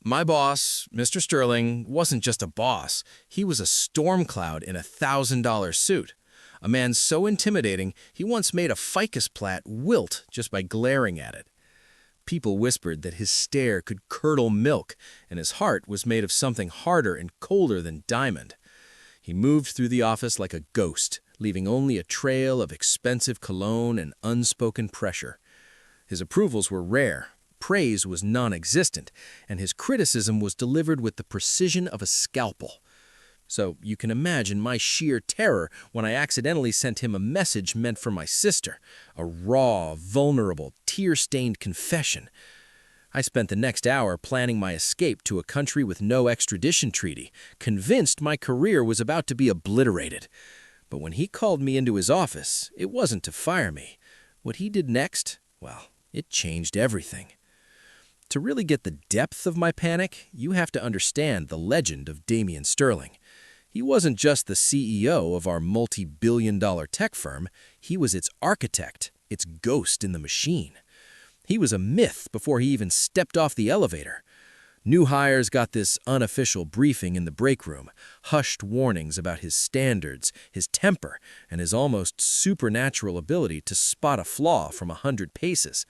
My boss, Mr. Sterling, wasn't just a boss. He was a storm cloud in a $1,000 suit. A man so intimidating, he once made a ficus plat wilt just by glaring at it. People whispered that his stare could curdle milk, and his heart was made of something harder and colder than diamond. He moved through the office like a ghost, leaving only a trail of expensive cologne and unspoken pressure. His approvals were rare, praise was non-existent, and his criticism was delivered with the precision of a scalpel. So you can imagine my sheer terror when I accidentally sent him a message meant for my sister, a raw, vulnerable, tear-stained confession. I spent the next hour planning my escape to a country with no extradition treaty, convinced my career was about to be obliterated. But when he called me into his office, it wasn't to fire me. What he did next, well, it changed everything. To really get the depth of my panic, you have to understand the legend of Damian Sterling. He wasn't just the CEO of our multi-billion-dollar tech firm, he was its architect, its ghost in the machine. He was a myth before he even stepped off the elevator. New hires got this unofficial briefing in the break room, hushed warnings about his standards, his temper, and his almost supernatural ability to spot a flaw from 100 paces.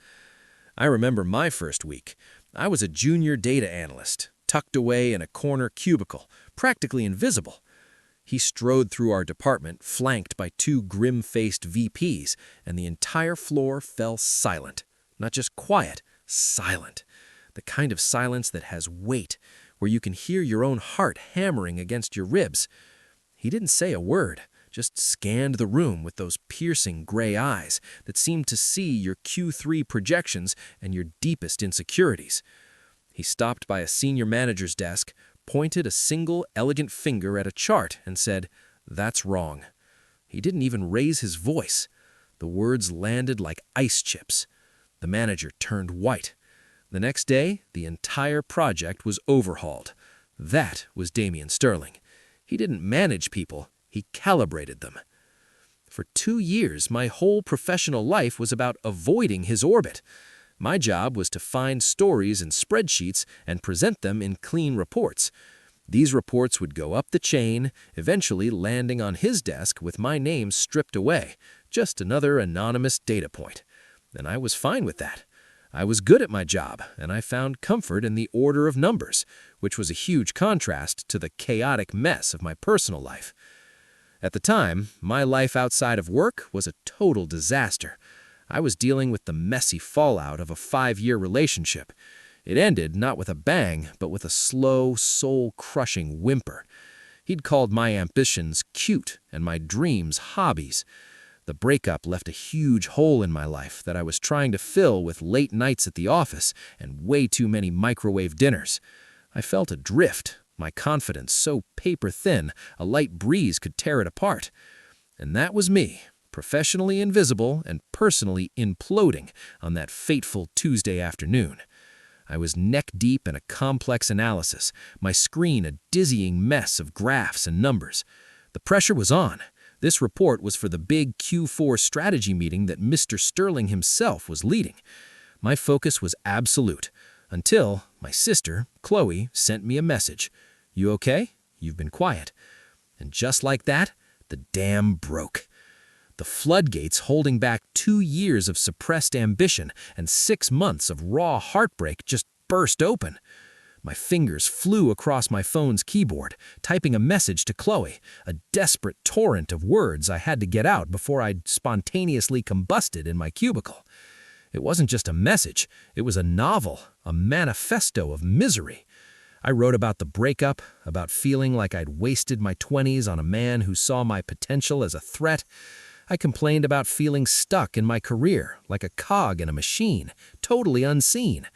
I remember my first week. I was a junior data analyst, tucked away in a corner cubicle, practically invisible. He strode through our department, flanked by two grim-faced VPs, and the entire floor fell silent. Not just quiet, silent. The kind of silence that has weight, where you can hear your own heart hammering against your ribs. He didn't say a word, just scanned the room with those piercing gray eyes that seemed to see your Q3 projections and your deepest insecurities. He stopped by a senior manager's desk, pointed a single elegant finger at a chart and said, "That's wrong." He didn't even raise his voice. The words landed like ice chips. The manager turned white. The next day, the entire project was overhauled. That was Damian Sterling. He didn't manage people, he calibrated them. For 2 years, my whole professional life was about avoiding his orbit. My job was to find stories in spreadsheets and present them in clean reports. These reports would go up the chain, eventually landing on his desk with my name stripped away, just another anonymous data point. And I was fine with that. I was good at my job, and I found comfort in the order of numbers, which was a huge contrast to the chaotic mess of my personal life. At the time, my life outside of work was a total disaster. I was dealing with the messy fallout of a 5-year relationship. It ended not with a bang, but with a slow, soul-crushing whimper. He'd called my ambitions cute and my dreams hobbies. The breakup left a huge hole in my life that I was trying to fill with late nights at the office and way too many microwave dinners. I felt adrift, my confidence so paper-thin a light breeze could tear it apart. And that was me, professionally invisible and personally imploding on that fateful Tuesday afternoon. I was neck-deep in a complex analysis, my screen a dizzying mess of graphs and numbers. The pressure was on. This report was for the big Q4 strategy meeting that Mr. Sterling himself was leading. My focus was absolute, until my sister, Chloe, sent me a message. "You okay? You've been quiet." And just like that, the dam broke. The floodgates holding back 2 years of suppressed ambition and 6 months of raw heartbreak just burst open. My fingers flew across my phone's keyboard, typing a message to Chloe, a desperate torrent of words I had to get out before I'd spontaneously combusted in my cubicle. It wasn't just a message, it was a novel, a manifesto of misery. I wrote about the breakup, about feeling like I'd wasted my 20s on a man who saw my potential as a threat. I complained about feeling stuck in my career, like a cog in a machine, totally unseen.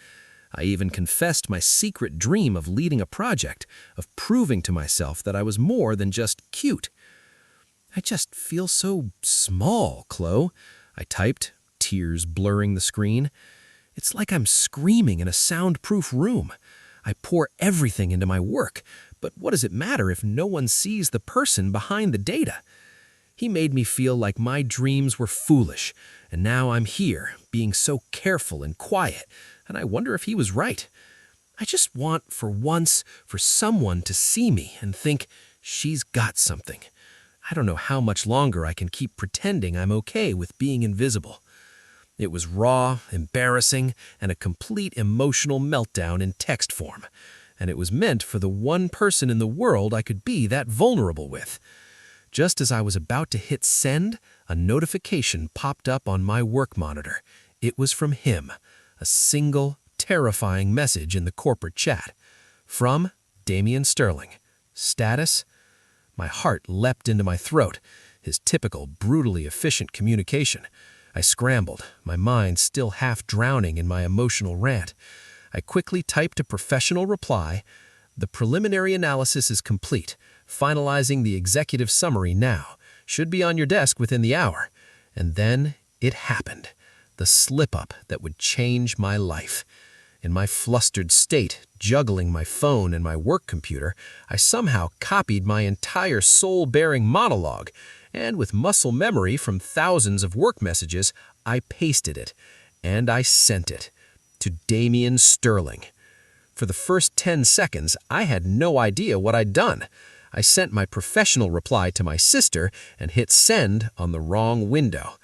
I even confessed my secret dream of leading a project, of proving to myself that I was more than just cute. "I just feel so small, Chloe," I typed, tears blurring the screen. "It's like I'm screaming in a soundproof room. I pour everything into my work, but what does it matter if no one sees the person behind the data?" He made me feel like my dreams were foolish, and now I'm here, being so careful and quiet, and I wonder if he was right. I just want, for once, for someone to see me and think, she's got something. I don't know how much longer I can keep pretending I'm okay with being invisible. It was raw, embarrassing, and a complete emotional meltdown in text form. And it was meant for the one person in the world I could be that vulnerable with. Just as I was about to hit send, a notification popped up on my work monitor. It was from him, a single, terrifying message in the corporate chat. From Damian Sterling. Status? My heart leapt into my throat, his typical, brutally efficient communication. I scrambled, my mind still half drowning in my emotional rant. I quickly typed a professional reply. The preliminary analysis is complete. Finalizing the executive summary now. Should be on your desk within the hour. And then it happened. The slip-up that would change my life. In my flustered state, juggling my phone and my work computer, I somehow copied my entire soul-bearing monologue, and with muscle memory from thousands of work messages, I pasted it, and I sent it to Damian Sterling. For the first 10 seconds, I had no idea what I'd done. I sent my professional reply to my sister and hit send on the wrong window.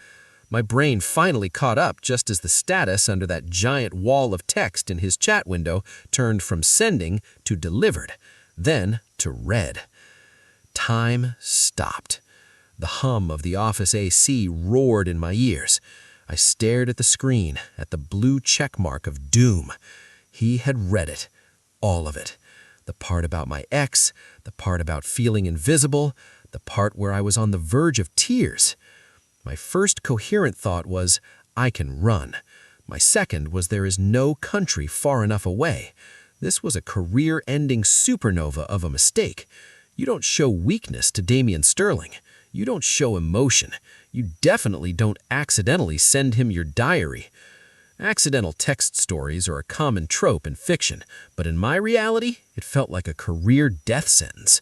My brain finally caught up just as the status under that giant wall of text in his chat window turned from sending to delivered, then to read. Time stopped. The hum of the office AC roared in my ears. I stared at the screen, at the blue checkmark of doom. He had read it, all of it. The part about my ex, the part about feeling invisible, the part where I was on the verge of tears. My first coherent thought was, I can run. My second was there is no country far enough away. This was a career-ending supernova of a mistake. You don't show weakness to Damian Sterling. You don't show emotion. You definitely don't accidentally send him your diary. Accidental text stories are a common trope in fiction, but in my reality, it felt like a career death sentence.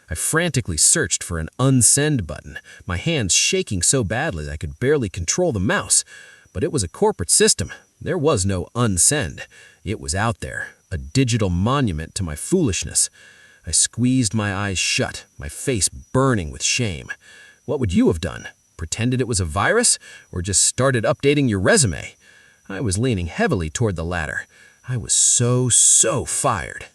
I frantically searched for an unsend button, my hands shaking so badly I could barely control the mouse. But it was a corporate system. There was no unsend. It was out there, a digital monument to my foolishness. I squeezed my eyes shut, my face burning with shame. What would you have done? Pretended it was a virus? Or just started updating your resume? I was leaning heavily toward the latter. I was so fired.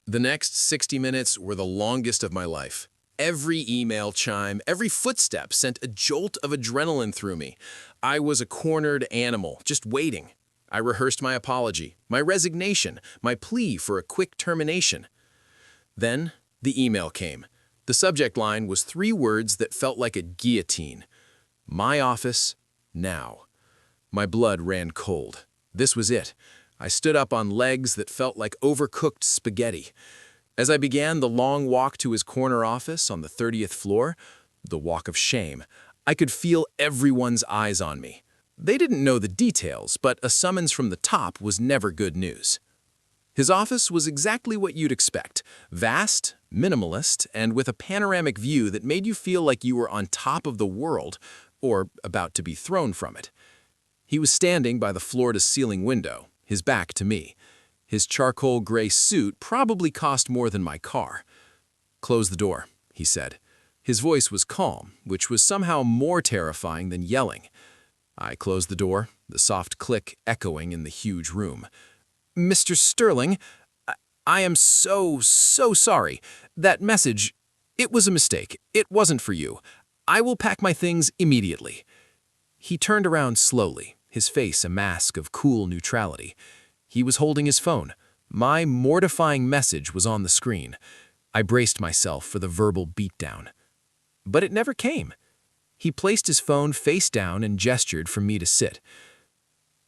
The next 60 minutes were the longest of my life. Every email chime, every footstep sent a jolt of adrenaline through me. I was a cornered animal, just waiting. I rehearsed my apology, my resignation, my plea for a quick termination. Then the email came. The subject line was 3 words that felt like a guillotine. My office, now. My blood ran cold. This was it. I stood up on legs that felt like overcooked spaghetti. As I began the long walk to his corner office on the 30th floor, the walk of shame, I could feel everyone's eyes on me. They didn't know the details, but a summons from the top was never good news. His office was exactly what you'd expect, vast, minimalist, and with a panoramic view that made you feel like you were on top of the world, or about to be thrown from it. He was standing by the floor-to-ceiling window, his back to me. His charcoal gray suit probably cost more than my car. "Close the door," he said. His voice was calm, which was somehow more terrifying than yelling. I closed the door, the soft click echoing in the huge room. "Mr. Sterling, I am so sorry. That message, it was a mistake. It wasn't for you. I will pack my things immediately." He turned around slowly, his face a mask of cool neutrality. He was holding his phone. My mortifying message was on the screen. I braced myself for the verbal beatdown. But it never came. He placed his phone face down and gestured for me to sit.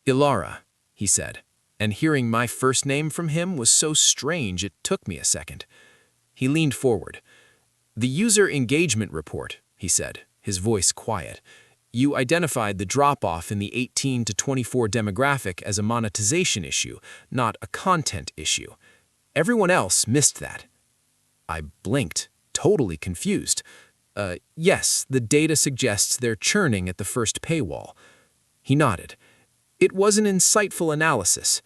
"Ilara," he said, and hearing my first name from him was so strange it took me a second. He leaned forward. "The user engagement report," he said, his voice quiet. "You identified the drop-off in the 18 to 24 demographic as a monetization issue, not a content issue. Everyone else missed that." I blinked, totally confused. Yes, the data suggests they're churning at the first paywall." He nodded. "It was an insightful analysis."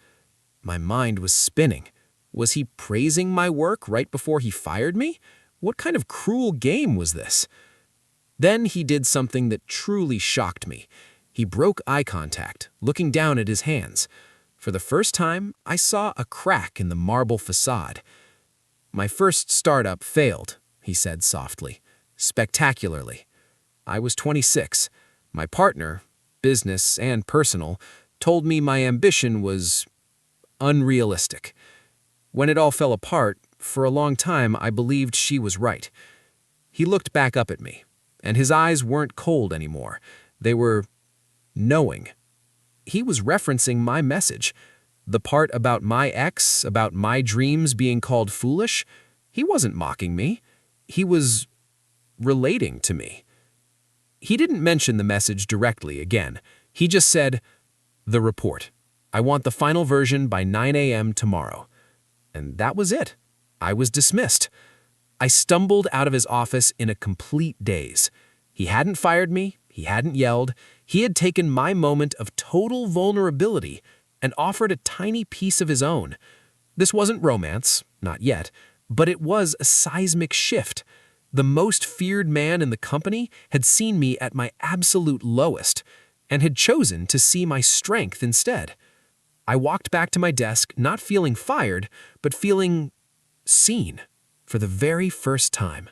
My mind was spinning. Was he praising my work right before he fired me? What kind of cruel game was this? Then he did something that truly shocked me. He broke eye contact, looking down at his hands. For the first time, I saw a crack in the marble facade. "My first startup failed," he said softly, "spectacularly. I was 26. My partner, business and personal, told me my ambition was unrealistic. When it all fell apart, for a long time I believed she was right." He looked back up at me, and his eyes weren't cold anymore. They were knowing. He was referencing my message. The part about my ex, about my dreams being called foolish. He wasn't mocking me. He was relating to me. He didn't mention the message directly again. He just said, "The report. I want the final version by 9 a.m. tomorrow." And that was it. I was dismissed. I stumbled out of his office in a complete daze. He hadn't fired me. He hadn't yelled. He had taken my moment of total vulnerability and offered a tiny piece of his own. This wasn't romance, not yet, but it was a seismic shift. The most feared man in the company had seen me at my absolute lowest and had chosen to see my strength instead. I walked back to my desk, not feeling fired, but feeling seen for the very first time.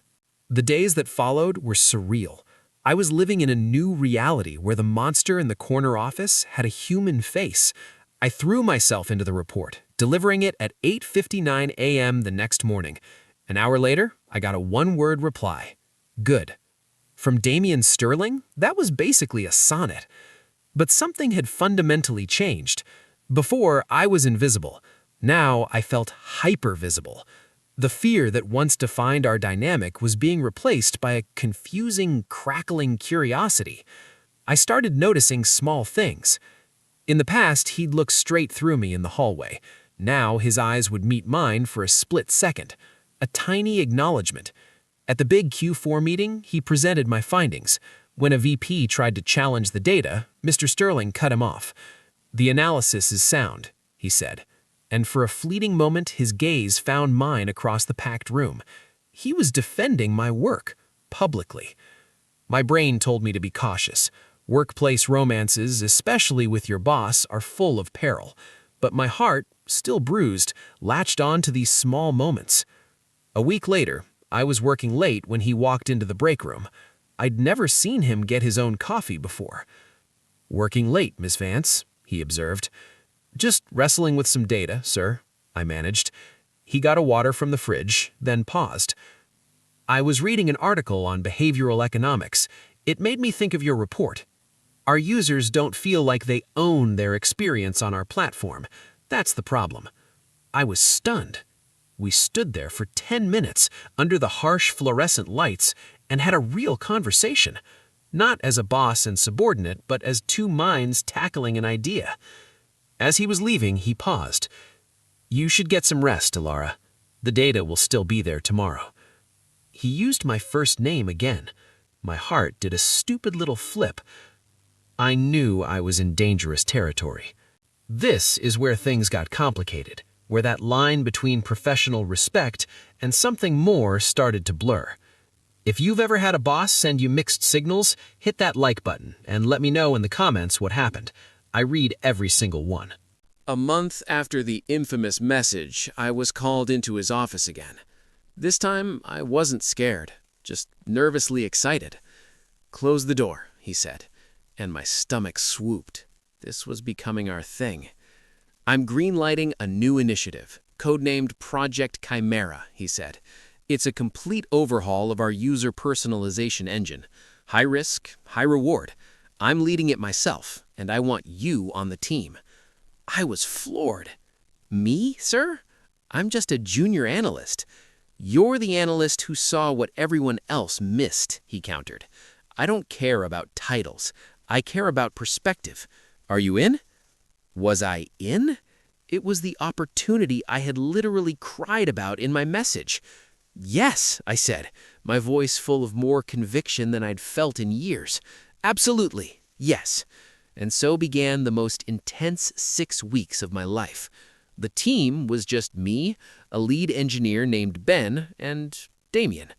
The days that followed were surreal. I was living in a new reality where the monster in the corner office had a human face. I threw myself into the report, delivering it at 8:59 a.m. the next morning. An hour later, I got a one-word reply. Good. From Damian Sterling, that was basically a sonnet. But something had fundamentally changed. Before, I was invisible. Now, I felt hyper-visible. The fear that once defined our dynamic was being replaced by a confusing, crackling curiosity. I started noticing small things. In the past, he'd look straight through me in the hallway. Now, his eyes would meet mine for a split second. A tiny acknowledgement. At the big Q4 meeting, he presented my findings. When a VP tried to challenge the data, Mr. Sterling cut him off. "The analysis is sound," he said. And for a fleeting moment, his gaze found mine across the packed room. He was defending my work, publicly. My brain told me to be cautious. Workplace romances, especially with your boss, are full of peril. But my heart, still bruised, latched on to these small moments. A week later, I was working late when he walked into the break room. I'd never seen him get his own coffee before. "Working late, Miss Vance," he observed. "Just wrestling with some data, sir," I managed. He got a water from the fridge, then paused. "I was reading an article on behavioral economics. It made me think of your report. Our users don't feel like they own their experience on our platform. That's the problem." I was stunned. We stood there for 10 minutes under the harsh fluorescent lights and had a real conversation. Not as a boss and subordinate, but as two minds tackling an idea. As he was leaving, he paused. "You should get some rest, Alara. The data will still be there tomorrow." He used my first name again. My heart did a stupid little flip. I knew I was in dangerous territory. This is where things got complicated, where that line between professional respect and something more started to blur. If you've ever had a boss send you mixed signals, hit that like button and let me know in the comments what happened. I read every single one. A month after the infamous message, I was called into his office again. This time, I wasn't scared, just nervously excited. "Close the door," he said, and my stomach swooped. This was becoming our thing. "I'm greenlighting a new initiative, codenamed Project Chimera," he said. "It's a complete overhaul of our user personalization engine. High risk, high reward. I'm leading it myself, and I want you on the team." I was floored. "Me, sir? I'm just a junior analyst." "You're the analyst who saw what everyone else missed," he countered. "I don't care about titles. I care about perspective. Are you in?" Was I in? It was the opportunity I had literally cried about in my message. "Yes," I said, my voice full of more conviction than I'd felt in years. "Absolutely, yes." And so began the most intense 6 weeks of my life. The team was just me, a lead engineer named Ben, and Damian.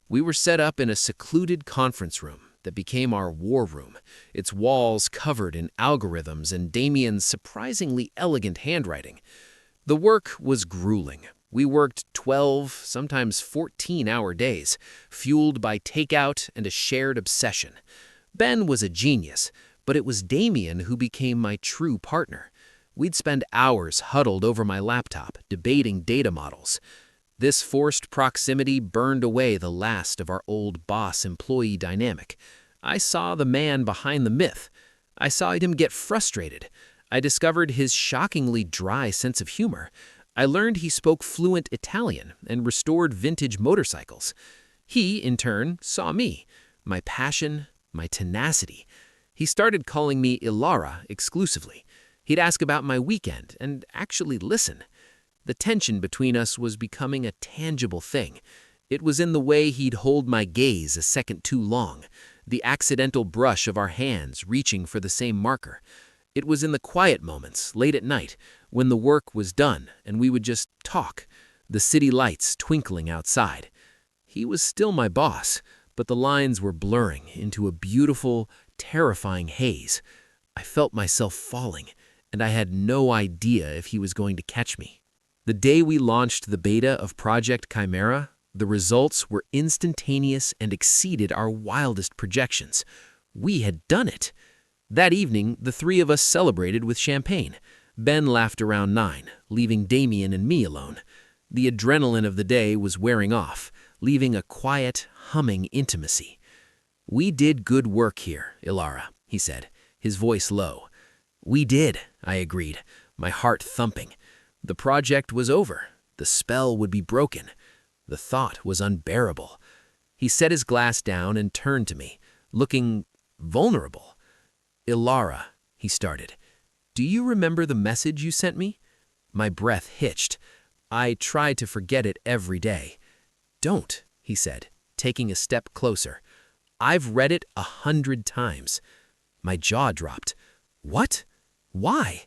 We were set up in a secluded conference room that became our war room, its walls covered in algorithms and Damian's surprisingly elegant handwriting. The work was grueling. We worked 12, sometimes 14-hour days, fueled by takeout and a shared obsession. Ben was a genius, but it was Damian who became my true partner. We'd spend hours huddled over my laptop, debating data models. This forced proximity burned away the last of our old boss-employee dynamic. I saw the man behind the myth. I saw him get frustrated. I discovered his shockingly dry sense of humor. I learned he spoke fluent Italian and restored vintage motorcycles. He, in turn, saw me, my passion, my tenacity. He started calling me Ilara exclusively. He'd ask about my weekend and actually listen. The tension between us was becoming a tangible thing. It was in the way he'd hold my gaze a second too long, the accidental brush of our hands reaching for the same marker. It was in the quiet moments, late at night, when the work was done and we would just talk, the city lights twinkling outside. He was still my boss, but the lines were blurring into a beautiful, terrifying haze. I felt myself falling, and I had no idea if he was going to catch me. The day we launched the beta of Project Chimera, the results were instantaneous and exceeded our wildest projections. We had done it. That evening, the three of us celebrated with champagne. Ben laughed around 9, leaving Damian and me alone. The adrenaline of the day was wearing off, leaving a quiet, humming intimacy. "We did good work here, Ilara," he said, his voice low. "We did," I agreed, my heart thumping. The project was over. The spell would be broken. The thought was unbearable. He set his glass down and turned to me, looking vulnerable. "Ilara," he started, "do you remember the message you sent me?" My breath hitched. I tried to forget it every day. "Don't," he said, taking a step closer. "I've read it 100 times." My jaw dropped. "What? Why?"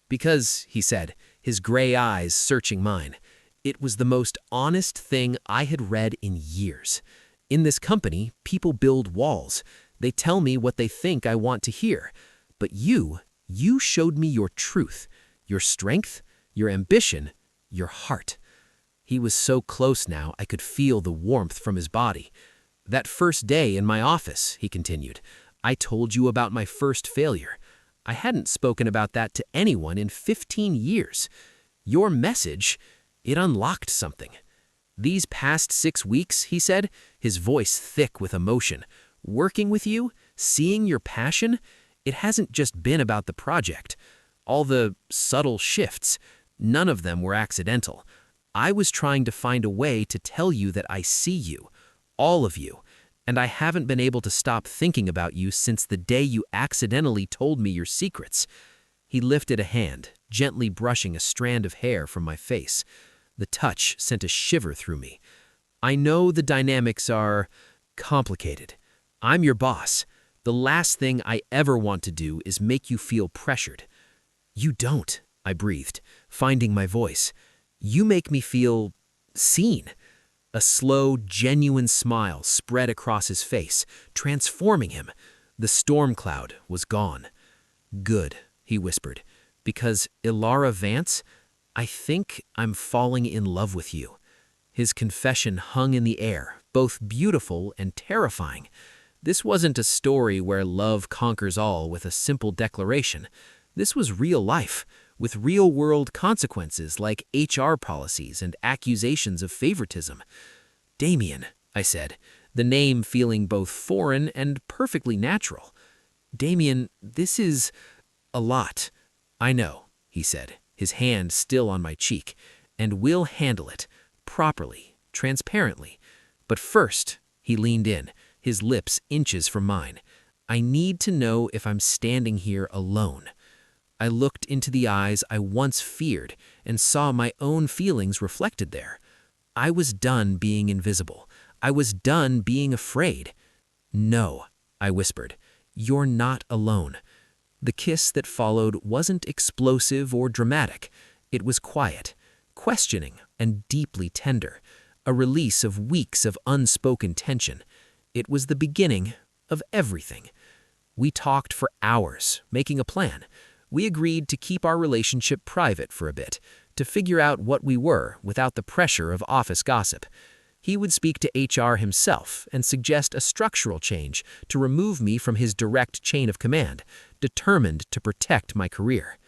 "Because," he said, his gray eyes searching mine, "it was the most honest thing I had read in years. In this company, people build walls. They tell me what they think I want to hear. But you showed me your truth, your strength, your ambition, your heart." He was so close now I could feel the warmth from his body. "That first day in my office," he continued, "I told you about my first failure. I hadn't spoken about that to anyone in 15 years. Your message, it unlocked something. These past 6 weeks," he said, his voice thick with emotion, "working with you, seeing your passion, it hasn't just been about the project. All the subtle shifts, none of them were accidental. I was trying to find a way to tell you that I see you, all of you, and I haven't been able to stop thinking about you since the day you accidentally told me your secrets." He lifted a hand, gently brushing a strand of hair from my face. The touch sent a shiver through me. "I know the dynamics are complicated. I'm your boss. The last thing I ever want to do is make you feel pressured." "You don't," I breathed, finding my voice. "You make me feel seen." A slow, genuine smile spread across his face, transforming him. The storm cloud was gone. "Good," he whispered, "because, Ilara Vance, I think I'm falling in love with you." His confession hung in the air, both beautiful and terrifying. This wasn't a story where love conquers all with a simple declaration. This was real life, with real-world consequences like HR policies and accusations of favoritism. "Damian," I said, the name feeling both foreign and perfectly natural. "Damian, this is a lot." "I know," he said, his hand still on my cheek, "and we'll handle it, properly, transparently. But first," he leaned in, his lips inches from mine, "I need to know if I'm standing here alone." I looked into the eyes I once feared and saw my own feelings reflected there. I was done being invisible. I was done being afraid. "No," I whispered, "you're not alone." The kiss that followed wasn't explosive or dramatic. It was quiet, questioning, and deeply tender, a release of weeks of unspoken tension. It was the beginning of everything. We talked for hours, making a plan. We agreed to keep our relationship private for a bit, to figure out what we were without the pressure of office gossip. He would speak to HR himself and suggest a structural change to remove me from his direct chain of command, determined to protect my career.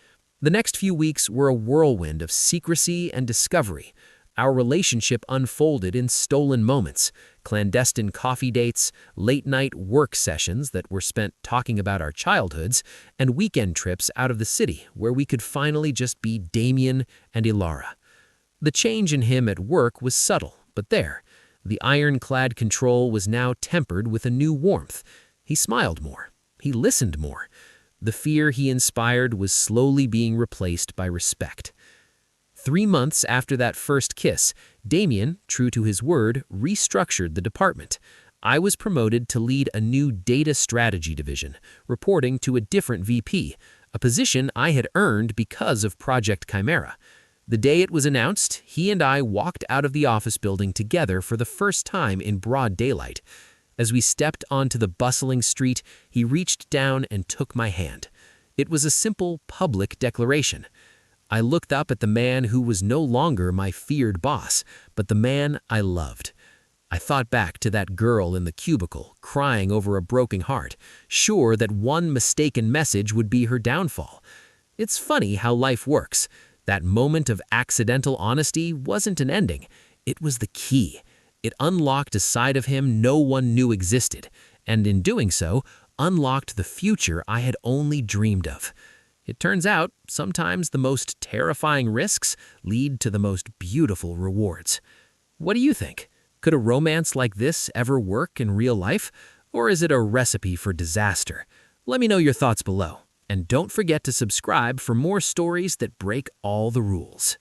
The next few weeks were a whirlwind of secrecy and discovery. Our relationship unfolded in stolen moments, clandestine coffee dates, late-night work sessions that were spent talking about our childhoods, and weekend trips out of the city where we could finally just be Damian and Ilara. The change in him at work was subtle, but there. The ironclad control was now tempered with a new warmth. He smiled more. He listened more. The fear he inspired was slowly being replaced by respect. 3 months after that first kiss, Damian, true to his word, restructured the department. I was promoted to lead a new data strategy division, reporting to a different VP, a position I had earned because of Project Chimera. The day it was announced, he and I walked out of the office building together for the first time in broad daylight. As we stepped onto the bustling street, he reached down and took my hand. It was a simple, public declaration. I looked up at the man who was no longer my feared boss, but the man I loved. I thought back to that girl in the cubicle, crying over a broken heart, sure that one mistaken message would be her downfall. It's funny how life works. That moment of accidental honesty wasn't an ending. It was the key. It unlocked a side of him no one knew existed, and in doing so, unlocked the future I had only dreamed of. It turns out, sometimes the most terrifying risks lead to the most beautiful rewards. What do you think? Could a romance like this ever work in real life? Or is it a recipe for disaster? Let me know your thoughts below. And don't forget to subscribe for more stories that break all the rules.